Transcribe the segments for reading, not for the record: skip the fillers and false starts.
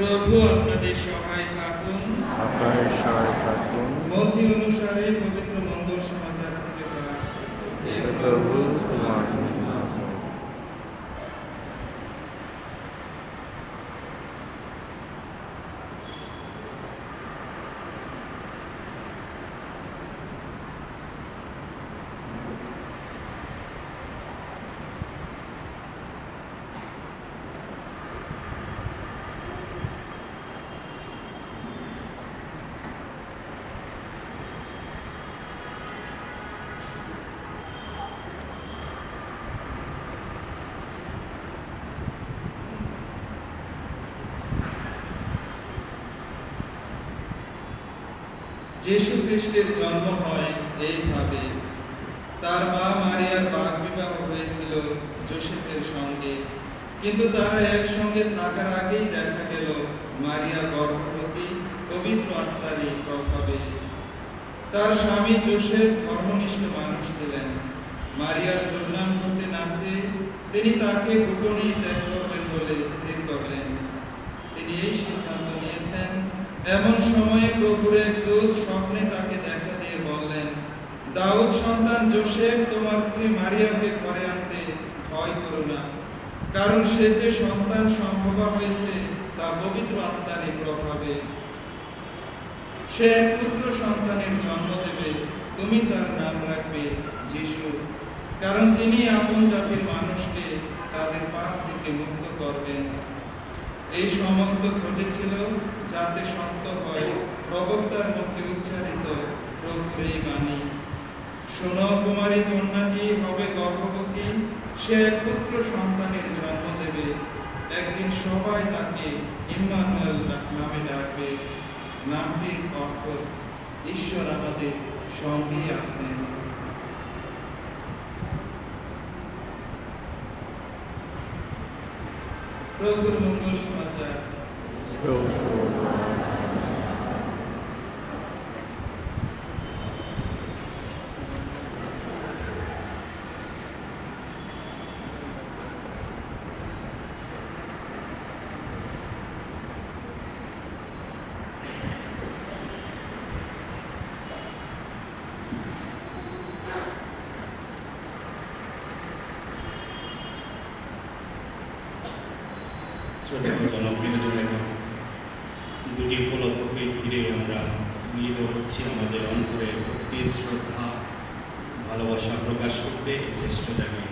প্রভু আপনাদের সহায় থাকুন। আপনাদের সহায় থাকুন। মথি অনুসারে পবিত্র মঙ্গল সমাচার থেকে পাঠ। হে প্রভু প্রভু, তোমার তোমার মহিমা হোক। যীশু খ্রিস্টের জন্ম হয় এইভাবে। তার মা মারিয়ার বাক বিবাহ হয়েছিল যোসেফের সঙ্গে, কিন্তু তারা একসঙ্গে থাকার আগেই দেখা গেল মারিয়া গর্ভবতী পবিত্র আত্মারই প্রভাবে। তার স্বামী যোসেফ ধর্মনিষ্ঠ মানুষ ছিলেন। মারিয়ার দুর্নাম করতে না চেয়ে তিনি তাকে গোপনেই ত্যাগ করবেন বলে স্থির করলেন। তিনি এই সিদ্ধান্ত নিয়েছেন। এমন সময়ে প্রভুর এক দূত স্বপ্নে তাকে দেখা দিয়ে বললেন, দাউদ সন্তান যোসেফ, তোমার স্ত্রী মারিয়াকে ঘরে আনতে ভয় করো না, কারণ সে যে সন্তান সম্ভবা হয়েছে তা পবিত্র আত্মারই প্রভাবে। সে এক পুত্র সন্তানের জন্ম দেবে, তুমি তার নাম রাখবে যীশু, কারণ তিনি আপন জাতির মানুষকে তাদের পাপ থেকে মুক্ত করবেন। এই সমস্ত ঘটেছিল যাতে সত্য হয় প্রবক্তার মুখে উচ্চারিত প্রভুর এই বাণী, শোনো, কুমারী কন্যাটি হবে গর্ভবতী, সে এক পুত্র সন্তানের জন্ম দেবে। একদিন সবাই তাকে ইম্মানুয়েল নামে ডাকবে। নামটির অর্থ ঈশ্বর আমাদের সঙ্গেই আছেন। প্রভুর মঙ্গল সমাচার। প্রভু জনপ্রিয়জনেরা, দুটি উপলক্ষকে ঘিরে আমরা মিলিত হচ্ছি আমাদের অন্তরের ভক্তি, শ্রদ্ধা, ভালোবাসা প্রকাশ করতে জ্যেষ্ঠতাকে।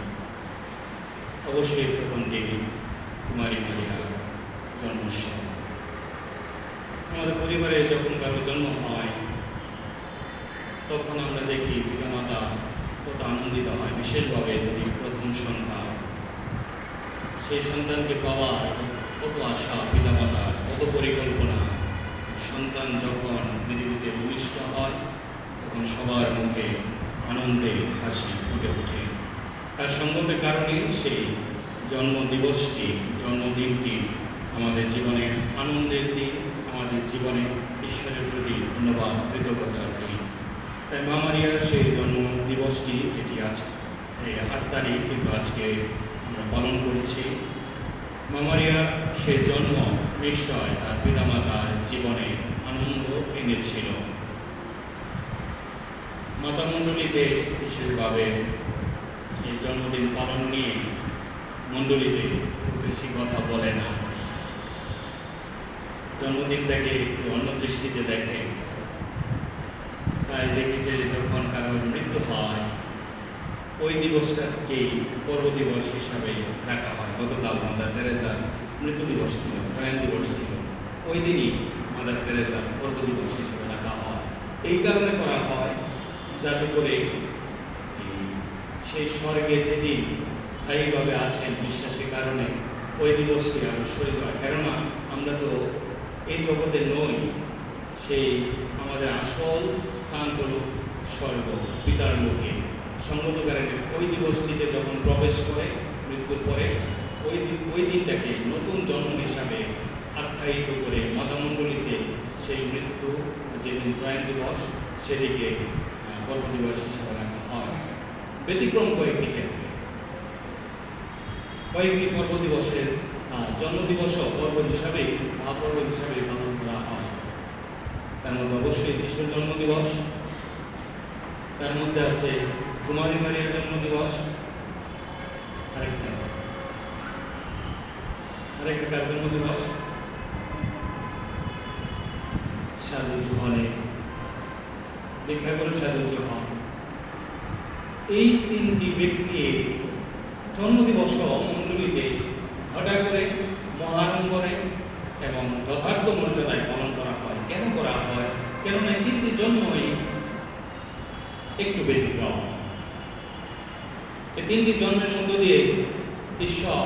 অবশ্যই প্রথমটি কুমারী মারিয়ার জন্মোৎসব। আমাদের পরিবারে যখন কারো জন্ম হয় তখন আমরা দেখি পিতামাতা কত আনন্দিত হয়, বিশেষভাবে যদি প্রথম সন্তান, সেই সন্তানকে পাওয়ার কত আশা পিতামাতার, কত পরিকল্পনা। সন্তান যখন পৃথিবীতে ভূমিষ্ঠ হয় তখন সবার মুখে আনন্দে হাসি ফুটে ওঠে। তার সঙ্গতের কারণে সেই জন্মদিবসটি, জন্মদিনটি আমাদের জীবনে আনন্দের দিন, আমাদের জীবনে ঈশ্বরের প্রতি ধন্যবাদ, কৃতজ্ঞতার দিন। তাই মা মারিয়ার সেই জন্মদিবসটি, যেটি আজ 8 তারিখ, কিন্তু আজকে আমরা পালন করছি। মা মারিয়ার সেই জন্ম নিশ্চয় তার পিতামাতার জীবনে আনন্দ এনেছিল। মাতা মণ্ডলীতে বিশেষভাবে এই জন্মদিন পালন নিয়ে মণ্ডলীতে খুব বেশি কথা বলে না, জন্মদিনটাকে একটু অন্য দৃষ্টিতে দেখে। তাই দেখি যে যখন কারোর মৃত্যু হয় ওই দিবসটাকেই পর্ব দিবস হিসাবে রাখা হয়। গতকাল মাদার তেরেসার মৃত্যু দিবস ছিল, প্রয়াণ দিবস ছিল, ওই দিনই মাদার তেরেসার পর্ব দিবস হিসাবে রাখা হয়। এই কারণে করা হয় যাতে করে সেই স্বর্গে যেদিন স্থায়ীভাবে আছেন বিশ্বাসের কারণে ওই দিবসটি আরো শহীদ হয়। কেননা আমরা তো এই জগতে নই, সেই আমাদের আসল স্থান হল স্বর্গ, পিতার লোকে। সঙ্গত কারণে ওই দিবসটিতে যখন প্রবেশ করে মৃত্যুর পরে ওই দিনটাকে নতুন জন্ম হিসাবে আখ্যায়িত করে মাতামণ্ডলীতে সেই মৃত্যু, যেদিন প্রয়াণ দিবস, সেদিকে পর্ব দিবস হিসাবে রাখা হয়। ব্যতিক্রম কয়েকটি ক্ষেত্রে, কয়েকটি পর্ব দিবসের জন্মদিবস পর্ব হিসাবে মহাপর্ব হিসাবে পালন করা হয়। তার মধ্যে অবশ্যই যিশুর জন্মদিবস, তার মধ্যে আছে কুমারী মারিয়ার জন্মদিবস, আরেকটা কার জন্মদিবস? সাধু জোহনের, দেখা গেল সাধু জোহন। এই তিনটি ব্যক্তির জন্মদিবস মণ্ডলীতে ঘটা করে মহানম্বরে এবং যথার্থ মর্যাদায় পালন করা হয়। কেন করা হয়? কেননা এই তিনটি জন্মই একটু ব্যতিক্রম। এই তিনটি জন্মের মধ্য দিয়ে ঈশ্বর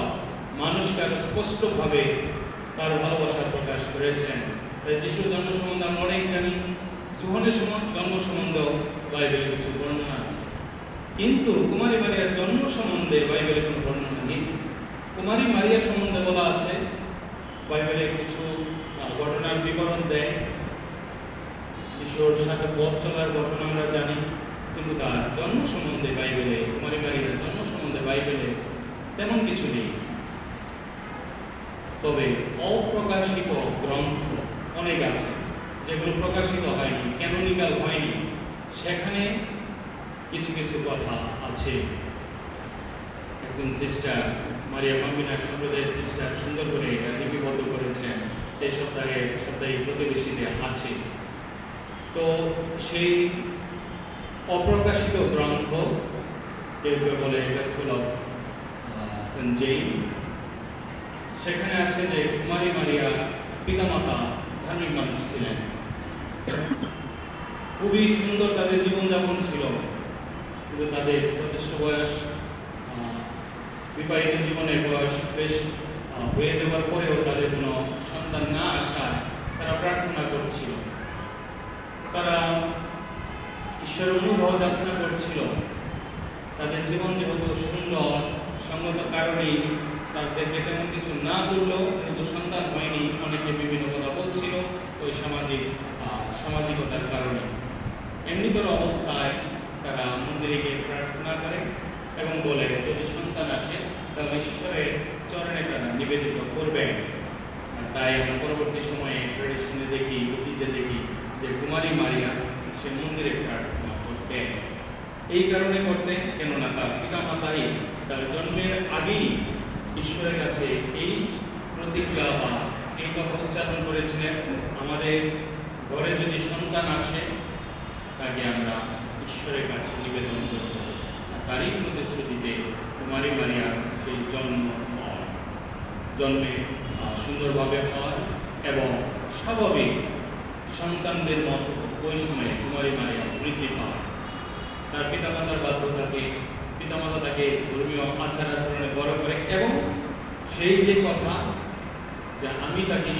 মানুষকে আরো স্পষ্টভাবে তার ভালোবাসা প্রকাশ করেছেন। যিশুর জন্ম সম্বন্ধে আমরা অনেক জানি, জোহনের জন্ম সম্বন্ধেও বাইবেলে কিছু বর্ণনা আছে, কিন্তু কুমারী মারিয়ার জন্ম সম্বন্ধে বাইবেলে কোনো বর্ণনা নেই। কুমারী মারিয়া সম্বন্ধে বলা আছে, বাইবেলে কিছু ঘটনার বিবরণ দেয়। যিশুর সাথে পথ চলার ঘটনা আমরা জানি, কিন্তু তার জন্ম সম্বন্ধে বাইবেলে, কুমারী মারিয়ার জন্ম সম্বন্ধে বাইবেলে তেমন কিছু নেই। তবে অপ্রকাশিত গ্রন্থ অনেক আছে, যেগুলো প্রকাশিত হয়নি, ক্যানোনিক্যাল হয়নি, সেখানে কিছু কিছু কথা আছে। একজন সিস্টার, মারিয়া মামিনা সম্প্রদায়ের সিস্টার, সুন্দর করে এটা লিপিবদ্ধ করেছেন, এই সপ্তাহে প্রতিবেশীতে আছে। তো সেই অপ্রকাশিত গ্রন্থ, কেউ কেউ বলে গসপেল অফ সেন্ট জেমস, সেখানে আছে যে কুমারী মারিয়া পিতামাতা ধার্মিক মানুষ ছিলেন, খুবই সুন্দর তাদের জীবনযাপন ছিল, কিন্তু তাদের যথেষ্ট বয়স, বিবাহিত জীবনের বয়স বেশ হয়ে যাওয়ার পরেও তাদের কোনো সন্তান না আসায় তারা প্রার্থনা করছিল। তারা ঈশ্বরের অনুভব যাচনা করছিল। তাদের জীবন যেহেতু সুন্দর, সঙ্গত কারণেই তাদেরকে তেমন কিছু না বললেও, যেহেতু সন্তান হয়নি, অনেকে বিভিন্ন কথা বলছিল ওই সামাজিকতার কারণে। এমনি করে অবস্থায় তারা মন্দিরে গিয়ে প্রার্থনা করে এবং বলে যদি সন্তান আসে তাহলে ঈশ্বরের চরণে তারা নিবেদিত করবেন। আর তাই আমরা পরবর্তী সময়ে ট্রেডিশনে দেখি, ঐতিহ্যে দেখি যে কুমারী মারিয়া সে মন্দিরে প্রার্থনা করতেন। এই কারণে করতেন কেননা তার পিতামাতাই তার জন্মের আগেই ঈশ্বরের কাছে এই প্রতিজ্ঞা বা এই কথা উচ্চারণ করেছিলেন, আমাদের ঘরে যদি সন্তান আসে তাকে আমরা ঈশ্বরের কাছে নিবেদন করব। তারই প্রতিশ্রুতিতে কুমারী মারিয়ার সেই জন্ম হয়। জন্মে সুন্দরভাবে হয় এবং স্বাভাবিক সন্তানদের মতো ওই সময়ে কুমারী মারিয়া বৃদ্ধি পায়। তার পিতামাতার পিতামাতা তাকে ধর্মীয় আচার আচরণে বড় করে এবং সেই যে কথা যে আমরা তাকে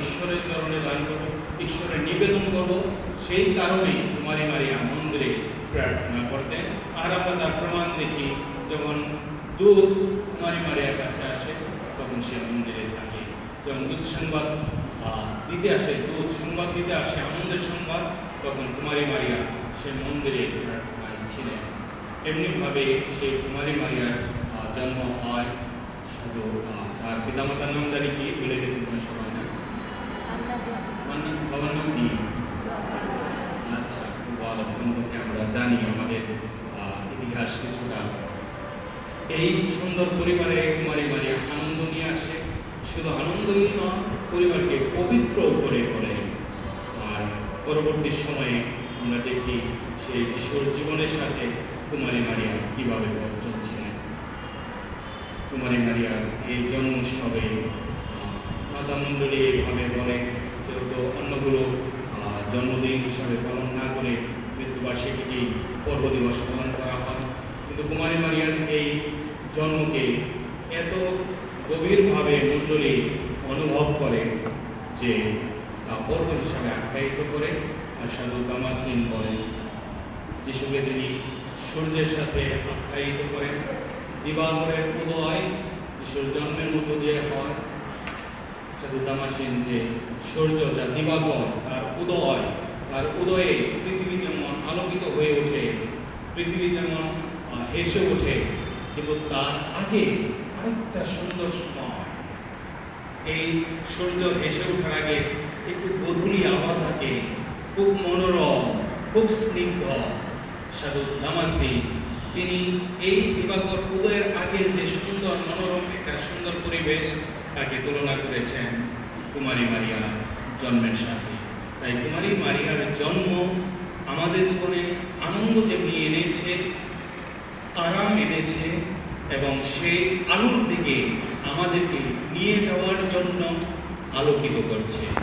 ঈশ্বরের চরণে দান করব, ঈশ্বরের নিবেদন করব, সেই কারণেই কুমারী মারিয়া মন্দিরে প্রার্থনা করতেন। আর আমরা তার প্রমাণ দেখি, যখন দূত কুমারী মারিয়ার কাছে আসে তখন সে মন্দিরে থাকে। যখন দূত সংবাদ দিতে আসে আনন্দের সংবাদ, তখন কুমারী মারিয়া সে মন্দিরে প্রার্থনায় ছিলেন। এমনিভাবে সেই কুমারী মারিয়ার জন্ম হয়। শুধু তার পিতামাতার নাম জানি কি, ভুলে গেছি কোনো সময় না, বাবার নাম কি? আচ্ছা, ভালো সম্পর্কে আমরা জানি, আমাদের ইতিহাস কিছুটা। এই সুন্দর পরিবারে কুমারী মারিয়া আনন্দ নিয়ে আসে। শুধু আনন্দই নয়, পরিবারকে পবিত্র করে তোলে। আর পরবর্তী সময়ে আমরা দেখি সেই যিশুর জীবনের সাথে কুমারী মারিয়া কিভাবে পথ চলছিলেন। কুমারী মারিয়ার এই জন্ম উৎসবে মাতা মণ্ডলী এইভাবে বলে, যেহেতু অন্যগুলো জন্মদিন হিসাবে পালন না করে মৃত্যুবার্ষিকী পর্ব দিবস পালন করা হয়, কিন্তু কুমারী মারিয়ার এই জন্মকে এত গভীরভাবে মণ্ডলী অনুভব করে যে তা পর্ব হিসাবে আখ্যায়িত করে। আর সাধু দামাসিন বলেন, যিশুকে তিনি সূর্যের সাথে আখ্যায়িত করেন। দিবাকরের উদয় যিশুর জন্মের মতো দিয়ে হয়। সাধু দামাসিন যে সূর্য, যা দিবাকর, তার উদয়ে পৃথিবী যেমন আলোকিত হয়ে ওঠে, পৃথিবী যেমন হেসে ওঠে, কিন্তু তার আগে অনেকটা সুন্দর সময়। এই সূর্য হেসে ওঠার আগে একটু গধূলি আবহাওয়া থাকে, খুব মনোরম, খুব স্নিগ্ধ। সাধু দামাসি তিনি এই দিবাকর উদয়ের আগের যে সুন্দর মনোরম একটা সুন্দর পরিবেশ তাকে তুলনা করেছেন কুমারী মারিয়ার জন্মের সাথে। তাই কুমারী মারিয়ার জন্ম আমাদের জীবনে আনন্দ যেমনি এনেছে, আরাম এনেছে, এবং সেই আলোর দিকে আমাদেরকে নিয়ে যাওয়ার জন্য আলোকিত করছে।